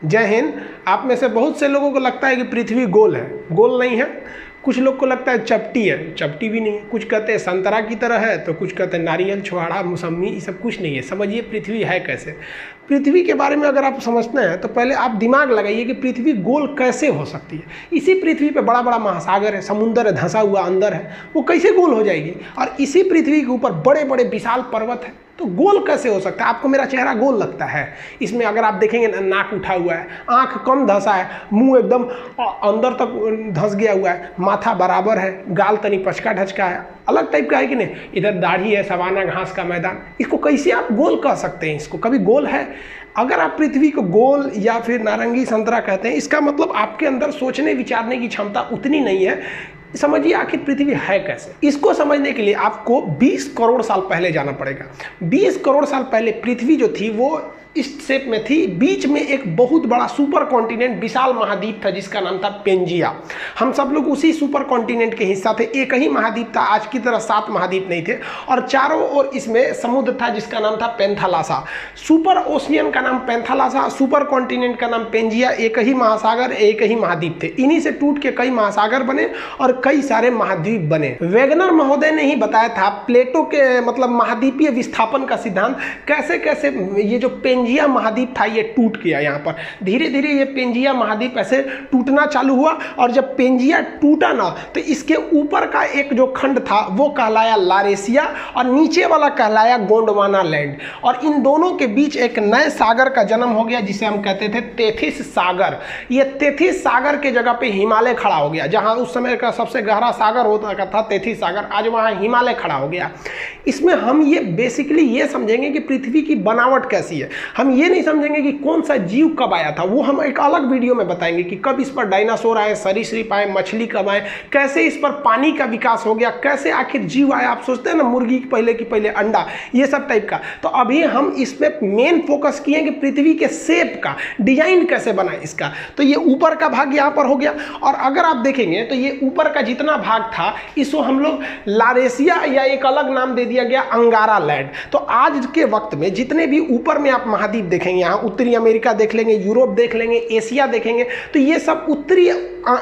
जय हिंद। आप में से बहुत से लोगों को लगता है कि पृथ्वी गोल है। गोल नहीं है। कुछ लोग को लगता है चपटी है, चपटी भी नहीं है। कुछ कहते हैं संतरा की तरह है, तो कुछ कहते हैं नारियल, छुहाड़ा, मौसम्मी, ये सब कुछ नहीं है। समझिए पृथ्वी है कैसे। पृथ्वी के बारे में अगर आप समझते हैं तो पहले आप दिमाग लगाइए कि पृथ्वी गोल कैसे हो सकती है। इसी पृथ्वी पे बड़ा बड़ा महासागर है, समुंदर है, धंसा हुआ अंदर है, वो कैसे गोल हो जाएगी। और इसी पृथ्वी के ऊपर बड़े बड़े विशाल पर्वत है, तो गोल कैसे हो सकता है। आपको मेरा चेहरा गोल लगता है, इसमें अगर आप देखेंगे नाक उठा हुआ है, आंख कम धंसा है, मुंह एकदम अंदर तक धंस गया हुआ है, माथा बराबर है, गाल तनी पचका ढचका है, अलग टाइप का है कि नहीं। इधर दाढ़ी है, सवाना घास का मैदान, इसको कैसे आप गोल कह सकते हैं। इसको कभी गोल है। अगर आप पृथ्वी को गोल या फिर नारंगी संतरा कहते हैं, इसका मतलब आपके अंदर सोचने विचारने की क्षमता उतनी नहीं है। समझिए आखिर पृथ्वी है कैसे। इसको समझने के लिए आपको 20 करोड़ साल पहले जाना पड़ेगा। 20 करोड़ साल पहले पृथ्वी जो थी वो इस शेप में थी। बीच में एक बहुत बड़ा सुपर कॉन्टिनेंट, विशाल महाद्वीप था जिसका नाम था पेंजिया। हम सब लोग उसी सुपर कॉन्टिनेंट के हिस्सा थे। एक ही महाद्वीप था, आज की तरह 7 महाद्वीप नहीं थे, और चारों ओर इसमें समुद्र था जिसका नाम था पेंथालासा। सुपर ओशियन का नाम पेंथालासा, सुपर कॉन्टिनेंट का नाम पेंजिया। एक ही महासागर, एक ही महाद्वीप थे। इन्हीं से टूट के कई महासागर बने और कई सारे महाद्वीप बने। वेगनर महोदय ने ही बताया था प्लेटो के मतलब महाद्वीपीय विस्थापन का सिद्धांत, कैसे कैसे ये जो पेंजिया महाद्वीप था ये टूट गया। यहाँ पर धीरे धीरे ये पेंजिया महाद्वीप ऐसे टूटना चालू हुआ, और जब पेंजिया टूटा ना तो इसके ऊपर का एक जो खंड था वो कहलाया लारेशिया, और नीचे वाला कहलाया गोंडवाना लैंड। और इन दोनों के बीच एक नए सागर का जन्म हो गया जिसे हम कहते थे तेथिस सागर। ये तेथिस सागर के जगह पे हिमालय खड़ा हो गया। जहाँ उस समय का सबसे गहरा सागर होता था तेथिस सागर, आज वहाँ हिमालय खड़ा हो गया। इसमें हम ये बेसिकली ये समझेंगे कि पृथ्वी की बनावट कैसी है। हम ये नहीं समझेंगे कि कौन सा जीव कब आया था, वो हम एक अलग वीडियो में बताएंगे कि कब इस पर डायनासोर आए, सरीसृप आए, मछली कब आए, कैसे इस पर पानी का विकास हो गया, कैसे आखिर जीव आया। आप सोचते हैं ना मुर्गी की पहले अंडा, ये सब टाइप का। तो अभी हम इस पे मेन फोकस किए कि पृथ्वी के शेप का डिजाइन कैसे बना इसका। तो ये ऊपर का भाग यहाँ पर हो गया, और अगर आप देखेंगे तो ये ऊपर का जितना भाग था इसको हम लोग लारेशिया या एक अलग नाम दे दिया गया अंगारा लैंड। तो आज के वक्त में जितने भी ऊपर में आप महाद्वीप देखेंगे, यहाँ उत्तरी अमेरिका देख लेंगे, यूरोप देख लेंगे, एशिया देखेंगे, तो ये सब उत्तरी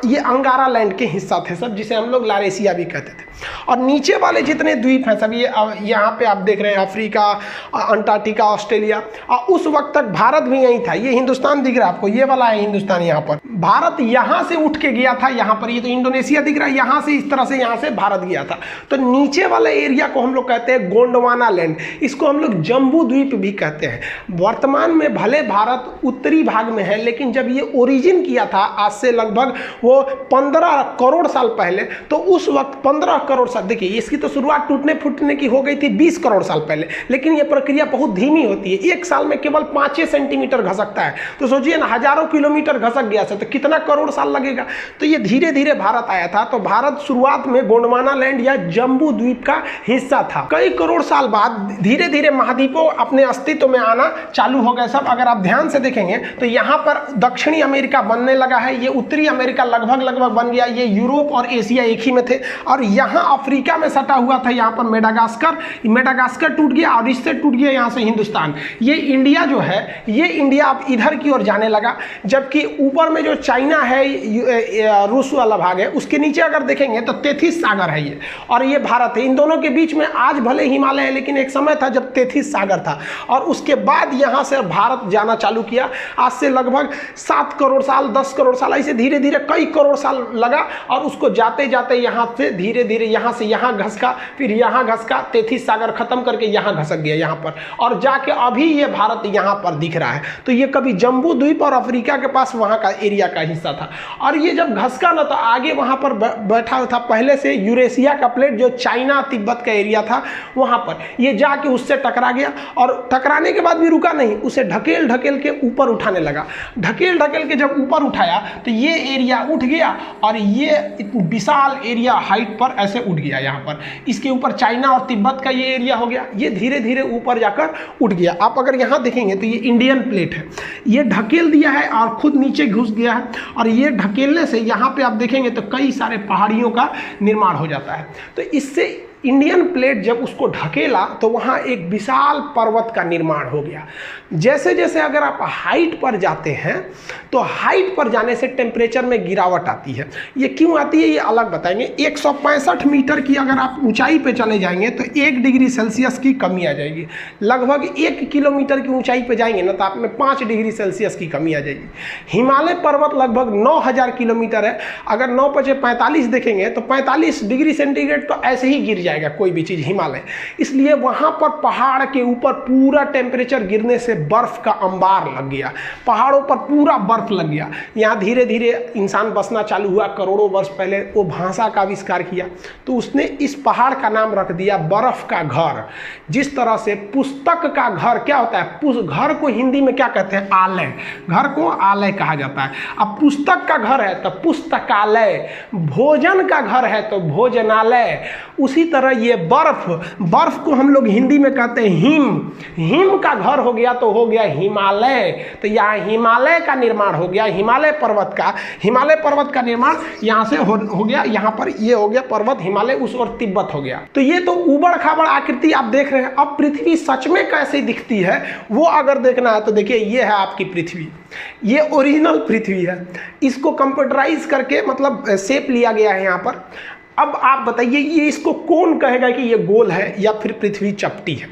ये अंगारा लैंड के हिस्सा थे सब, जिसे हम लोग लारेशिया भी कहते थे। और नीचे वाले जितने द्वीप हैं सब ये यहाँ पे आप देख रहे हैं, अफ्रीका, अंटार्कटिका, ऑस्ट्रेलिया। और उस वक्त तक भारत भी यहीं था। ये हिंदुस्तान दिख रहा है आपको, ये वाला है हिंदुस्तान। यहाँ पर भारत यहाँ से उठ के गया था, यहाँ पर ये तो इंडोनेशिया दिख रहा है, यहाँ से इस तरह से यहाँ से भारत गया था। तो नीचे वाले एरिया को हम लोग कहते हैं गोंडवाना लैंड। इसको हम लोग जम्बू द्वीप भी कहते हैं। वर्तमान में भले भारत उत्तरी भाग में है, लेकिन जब ये ओरिजिन किया था आज से लगभग वो 15 करोड़ साल पहले, तो उस वक्त 15 करोड़ साल, देखिए इसकी तो शुरुआत टूटने फूटने की हो गई थी 20 करोड़ साल पहले, लेकिन ये प्रक्रिया बहुत धीमी होती है। एक साल में केवल 5 सेंटीमीटर घसकता है। तो सोचिए ना, हजारों किलोमीटर घसक गया तो कितना करोड़ साल लगेगा। तो ये धीरे धीरे भारत आया था। तो भारत शुरुआत में गोंडवाना लैंड या जम्बू द्वीप का हिस्सा था। कई करोड़ साल बाद धीरे धीरे महाद्वीपों अपने अस्तित्व में आना चालू हो गए सब। अगर आप ध्यान से देखेंगे तो यहाँ पर दक्षिणी अमेरिका बनने लगा है, ये उत्तरी अमेरिका लगभग बन गया, ये यूरोप और एशिया एक ही में थे। और यहाँ अफ्रीका में सटा हुआ था, यहाँ पर मेडागास्कर टूट गया, और इससे टूट गया यहाँ से हिंदुस्तान। ये इंडिया जो है, ये इंडिया अब इधर की ओर जाने लगा। जबकि ऊपर में जो चाइना है, रूस वाला भाग है, उसके नीचे अगर देखेंगे तो तेथिस सागर है ये, और ये भारत है। इन दोनों के बीच में आज भले हिमालय है, लेकिन एक समय था जब तेथिस सागर था। और उसके बाद यहाँ से भारत जाना चालू किया। आज से लगभग 7 करोड़ साल, 10 करोड़ साल, ऐसे धीरे धीरे कई करोड़ साल लगा। और उसको जाते जाते यहाँ से धीरे धीरे यहाँ से यहाँ घसका, फिर यहाँ घसका, तेथिस सागर खत्म करके यहाँ घसक गया यहाँ पर, और जाके अभी ये भारत यहाँ पर दिख रहा है। तो ये कभी जम्बू द्वीप और अफ्रीका के पास वहाँ का एरिया का हिस्सा था। और ये जब घसका ना, तो आगे वहाँ पर बैठा था पहले से यूरेशिया का प्लेट, जो चाइना तिब्बत का एरिया था, वहाँ पर ये जाके उससे टकरा गया। और टकराने के बाद भी रुका नहीं, उसे ढकेल ढकेल के ऊपर उठाने लगा। ढकेल ढकेल के जब ऊपर उठाया तो ये एरिया उठ गया, और ये विशाल एरिया हाइट पर ऐसे उठ गया यहाँ पर। इसके ऊपर चाइना और तिब्बत का ये एरिया हो गया। ये धीरे धीरे ऊपर जाकर उठ गया। आप अगर यहाँ देखेंगे तो ये इंडियन प्लेट है, ये ढकेल दिया है और खुद नीचे घुस गया है। और ये ढकेलने से यहाँ पे आप देखेंगे तो कई सारे पहाड़ियों का निर्माण हो जाता है। तो इससे इंडियन प्लेट जब उसको ढकेला तो वहाँ एक विशाल पर्वत का निर्माण हो गया। जैसे जैसे अगर आप हाइट पर जाते हैं तो हाइट पर जाने से टेम्परेचर में गिरावट आती है। ये क्यों आती है ये अलग बताएंगे। 165 मीटर की अगर आप ऊंचाई पे चले जाएंगे तो 1 डिग्री सेल्सियस की कमी आ जाएगी। लगभग 1 किलोमीटर की ऊंचाई पे जाएंगे ना तो आप में 5 डिग्री सेल्सियस की कमी आ जाएगी। हिमालय पर्वत लगभग 9000 किलोमीटर है। अगर 9 × 45 देखेंगे तो 45 डिग्री सेंटीग्रेड तो ऐसे ही गिर जाएगा कोई भी चीज़ हिमालय। इसलिए वहाँ पर पहाड़ के ऊपर पूरा टेम्परेचर गिरने से बर्फ का अंबार लग गया, पहाड़ों पर पूरा बर्फ लग गया। यहाँ धीरे धीरे इंसान बसना चालू हुआ। करोड़ों वर्ष पहले वो भाषा का आविष्कार किया तो उसने इस पहाड़ का नाम रख दिया बर्फ का घर। जिस तरह से पुस्तक का घर क्या होता है, घर को हिंदी में क्या कहते हैं, आलय। घर को आलय कहा जाता है। अब पुस्तक का घर है तो पुस्तकालय, भोजन का घर है तो भोजनालय। उसी तरह ये बर्फ को हम लोग हिंदी में कहते हैं हिम का घर हो गया तो हो गया हिमालय। तो यहाँ हिमालय का निर्माण हो गया, हिमालय पर्वत का निर्माण यहाँ से हो गया। यहाँ पर ये हो गया पर्वत, हिमालय उस और तिब्बत हो गया। तो ये तो उबड़ खाबड़ आकृति आप देख रहे हैं। अब पृथ्वी सच में कैसे दिखती है वो अगर देखना है तो देखिए ये है आपकी पृथ्वी, ये ओरिजिनल पृथ्वी है। इसको कंप्यूटराइज करके मतलब शेप लिया गया है यहाँ पर। अब आप बताइए ये इसको कौन कहेगा कि ये गोल है या फिर पृथ्वी चपटी है।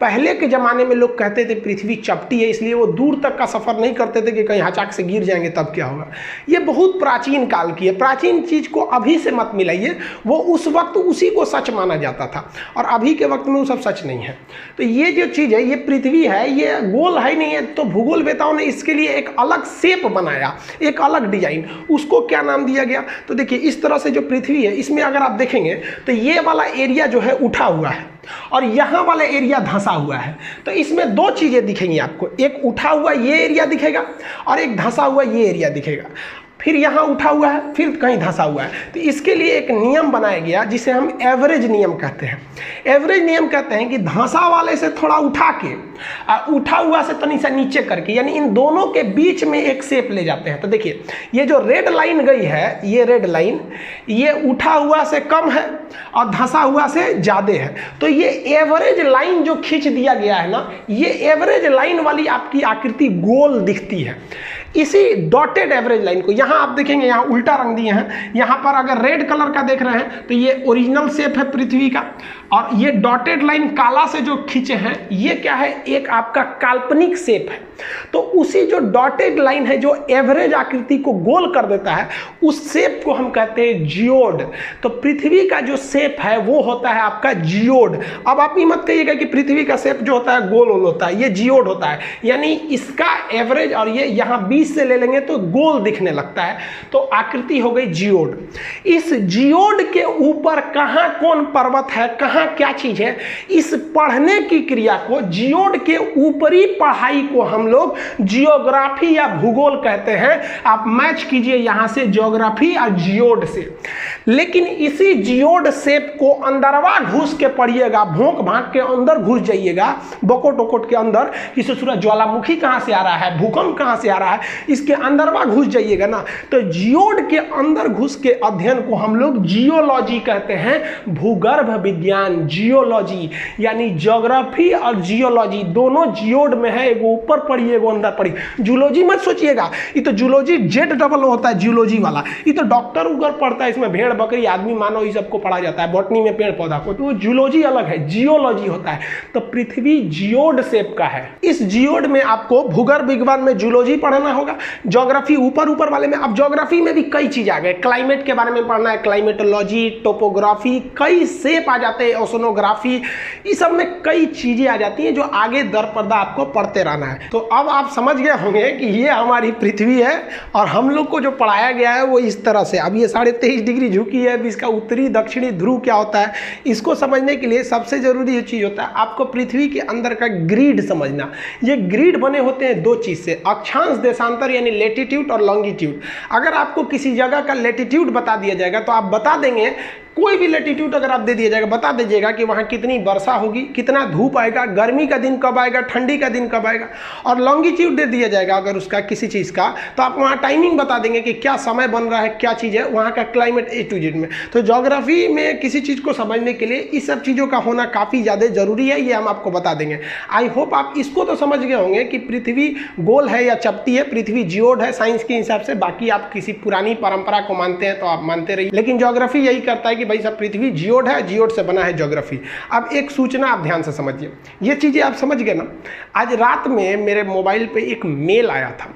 पहले के ज़माने में लोग कहते थे पृथ्वी चपटी है, इसलिए वो दूर तक का सफ़र नहीं करते थे कि कहीं अचानक से गिर जाएंगे तब क्या होगा। ये बहुत प्राचीन काल की है। प्राचीन चीज़ को अभी से मत मिलाइए, वो उस वक्त उसी को सच माना जाता था और अभी के वक्त में वो सब सच नहीं है। तो ये जो चीज़ है ये पृथ्वी है, ये गोल है नहीं है। तो भूगोलवेताओं ने इसके लिए एक अलग शेप बनाया, एक अलग डिजाइन। उसको क्या नाम दिया गया तो देखिए इस तरह से जो पृथ्वी है इसमें अगर आप देखेंगे तो ये वाला एरिया जो है उठा हुआ है और यहाँ वाला एरिया धंसा हुआ है। तो इसमें दो चीज़ें दिखेंगी आपको, एक उठा हुआ ये एरिया दिखेगा और एक धंसा हुआ ये एरिया दिखेगा। फिर यहाँ उठा हुआ है, फिर कहीं धंसा हुआ है। तो इसके लिए एक नियम बनाया गया जिसे हम एवरेज नियम कहते हैं। एवरेज नियम कहते हैं कि धंसा वाले से थोड़ा उठा के उठा हुआ से तनी सा नीचे करके, यानी इन दोनों के बीच में एक शेप ले जाते हैं। तो देखिए ये जो रेड लाइन गई है, ये रेड लाइन ये उठा हुआ से कम है और धंसा हुआ से ज़्यादा है। तो ये एवरेज लाइन जो खींच दिया गया है ना, ये एवरेज लाइन वाली आपकी आकृति गोल दिखती है। इसी डॉटेड एवरेज लाइन को यहाँ आप देखेंगे, यहाँ उल्टा रंग दिए हैं। यहाँ पर अगर रेड कलर का देख रहे हैं तो ये ओरिजिनल शेप है पृथ्वी का, और ये डॉटेड लाइन काला से जो खींचे हैं ये क्या है, एक आपका काल्पनिक शेप है। तो उसी जो डॉटेड लाइन है जो एवरेज आकृति को गोल कर देता है, उस शेप को हम कहते हैं जियोड। तो पृथ्वी का जो शेप है वो होता है आपका जियोड। अब आप ये मत कहिएगा कि पृथ्वी का शेप जो होता है गोल होता है, ये जियोड होता है। यानी इसका एवरेज और ये यहाँ 20 से ले लेंगे तो गोल दिखने लगता है, तो आकृति हो गई जियोड। इस जियोड के ऊपर कहाँ कौन पर्वत है, कहाँ क्या चीज है, इस पढ़ने की क्रिया को, जियोड के ऊपरी पढ़ाई को हम लोग जियोग्राफी या भूगोल कहते हैं। आप मैच कीजिए यहां से जियोग्राफी और जियोड से। लेकिन इसी जियोड शेप को अंदरवा घुस के पढ़िएगा, भोंक भांक के अंदर घुस जाइएगा, बकोट वकोट के अंदर, कि ससुरा ज्वालामुखी कहां से आ रहा है, भूकंप कहां से आ रहा है, इसके अंदरवा घुस जाइएगा ना, तो जियोड के अंदर घुस के अध्ययन को हम लोग जियोलॉजी कहते हैं। भूगर्भ विज्ञान, जियोलॉजी, यानी ज्योग्राफी और जियोलॉजी दोनों जियोड में है। एगो ऊपर पढ़िए, एगो अंदर पढ़िए। जूलॉजी मत सोचिएगा, ये तो जूलॉजी जेड डबल होता है जियोलॉजी वाला। ये तो डॉक्टर उगर पढ़ता है, इसमें भेड़ बकरी आदमी मानव ये सबको पढ़ा जाता है, बॉटनी में पेड़ पौधा को, तो जूलॉजी अलग है, जियोलॉजी होता है। तो पृथ्वी जियोड शेप का है। इस जियोड में आपको भूगर्भ विज्ञान में जूलॉजी पढ़ना होगा, ज्योग्राफी ऊपर वाले में। अब ज्योग्राफी में भी कई चीज आ गए, क्लाइमेट के बारे में पढ़ना है, क्लाइमेटोलॉजी, टोपोग्राफी, कई शेप आ जाते हैं, ओशनोग्राफी, इस सब में कई चीजें आ जाती हैं जो आगे दर पर्दा आपको पढ़ते रहना है। तो अब आप समझ गए होंगे कि ये हमारी पृथ्वी है और हम लोग को जो पढ़ाया गया है वो इस तरह से। अब ये 23.5 डिग्री झुकी है, इसका उत्तरी दक्षिणी ध्रुव क्या होता है, इसको समझने के लिए सबसे जरूरी ये चीज होता है आपको पृथ्वी के अंदर का ग्रिड समझना। ये ग्रिड बने होते हैं दो चीज से, अक्षांश देशांतर यानी लेटीट्यूड और लॉन्गिट्यूड। अगर आपको किसी जगह का लेटीट्यूड बता दिया जाएगा तो आप बता देंगे कोई भी लैटिट्यूड अगर आप दे दिया जाएगा, बता दीजिएगा कि वहाँ कितनी वर्षा होगी, कितना धूप आएगा, गर्मी का दिन कब आएगा, ठंडी का दिन कब आएगा, और लॉन्गिट्यूड दे दिया जाएगा अगर उसका किसी चीज़ का, तो आप वहाँ टाइमिंग बता देंगे कि क्या समय बन रहा है, क्या चीज़ है, वहाँ का क्लाइमेट A to Z में। तो ज्योग्राफी में किसी चीज़ को समझने के लिए इस सब चीज़ों का होना काफ़ी ज़्यादा ज़रूरी है, ये हम आपको बता देंगे। आई होप आप इसको तो समझ गए होंगे कि पृथ्वी गोल है या चपटी है, पृथ्वी जियोड है साइंस के हिसाब से। बाकी आप किसी पुरानी परंपरा को मानते हैं तो आप मानते रहिए, लेकिन ज्योग्राफी यही करता है कि भाई सब पृथ्वी जियोड है, जियोड से बना है ज्योग्राफी। अब एक सूचना आप ध्यान से समझिए, ये चीज़ें आप समझ गए ना। आज रात में मेरे मोबाइल पे एक मेल आया था,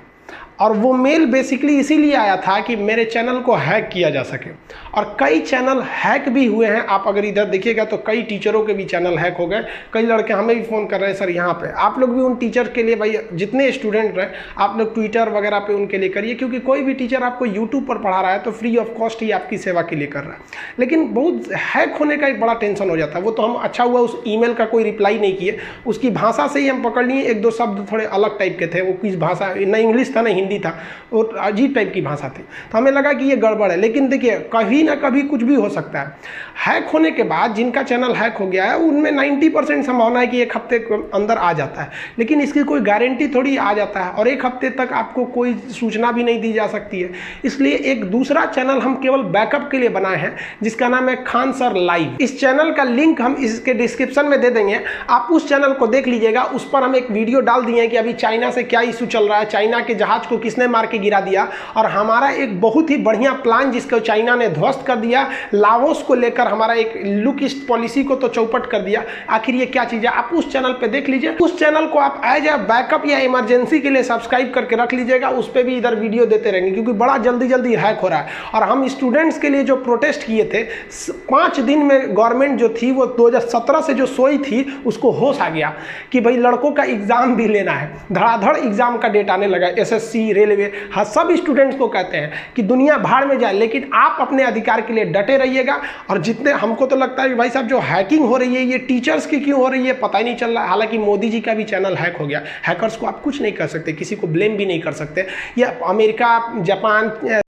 और वो मेल बेसिकली इसीलिए आया था कि मेरे चैनल को हैक किया जा सके, और कई चैनल हैक भी हुए हैं। आप अगर इधर देखिएगा तो कई टीचरों के भी चैनल हैक हो गए। कई लड़के हमें भी फ़ोन कर रहे हैं, सर यहाँ पे आप लोग भी उन टीचर के लिए, भाई जितने स्टूडेंट हैं आप लोग ट्विटर वगैरह पे उनके लिए करिए, क्योंकि कोई भी टीचर आपको यूट्यूब पर पढ़ा रहा है तो फ्री ऑफ कॉस्ट ही आपकी सेवा के लिए कर रहा है। लेकिन बहुत हैक होने का एक बड़ा टेंशन हो जाता है। वो तो हम अच्छा हुआ उस ईमेल का कोई रिप्लाई नहीं किए, उसकी भाषा से ही हम पकड़ लिए, एक दो शब्द थोड़े अलग टाइप के थे, वो किस भाषा, ना इंग्लिश था ना हिंदी था, और अजीब टाइप की भाषा थी, तो हमें लगा कि ये गड़बड़ है। लेकिन देखिए कभी ना कभी कुछ भी हो सकता है। हैक होने के बाद जिनका चैनल हैक हो गया है उनमें 90% संभावना है कि एक हफ्ते के अंदर आ जाता है, लेकिन इसकी कोई गारंटी थोड़ी आ जाता है, और एक हफ्ते तक आपको कोई सूचना भी नहीं दी जा सकती है। इसलिए एक दूसरा चैनल हम केवल बैकअप के लिए बनाए हैं, जिसका नाम है खान सर लाइव। इस चैनल का लिंक हम इसके डिस्क्रिप्शन में दे देंगे, आप उस चैनल को देख लीजिएगा। उस पर हम एक वीडियो डाल दिए हैं कि अभी चाइना से क्या इशू चल रहा है, चाइना के जहाज को किसने मार के गिरा दिया, और हमारा एक बहुत ही बढ़िया प्लान जिसको चाइना ने ध्वस्त कर दिया, लाओस को लेकर हमारा एक लुक ईस्ट पॉलिसी को तो चौपट कर दिया। आखिर ये क्या चीज़ है, आप उस चैनल पे देख लीजिए। उस चैनल को आप एज ए बैकअप या इमरजेंसी के लिए सब्सक्राइब करके रख लीजिएगा, उस पर भी इधर वीडियो देते रहेंगे, क्योंकि बड़ा जल्दी जल्दी हैक हो रहा है। और हम स्टूडेंट्स के लिए जो प्रोटेस्ट किए थे 5 दिन में, गवर्नमेंट जो थी वो 2017 से जो सोई थी उसको होश आ गया कि भाई लड़कों का एग्जाम भी लेना है। धड़ाधड़ एग्जाम का डेट आने लगा, SSC, रेलवे, हाँ सब स्टूडेंट्स को कहते हैं कि दुनिया भाड़ में जाए, लेकिन आप अपने अधिकार के लिए डटे रहिएगा। और जितने हमको तो लगता है कि भाई साहब जो हैकिंग हो रही है ये टीचर्स की क्यों हो रही है पता ही नहीं चल रहा है। हालांकि मोदी जी का भी चैनल हैक हो गया, हैकर्स को आप कुछ नहीं कर सकते, किसी को ब्लेम भी नहीं कर सकते। ये अमेरिका, जापान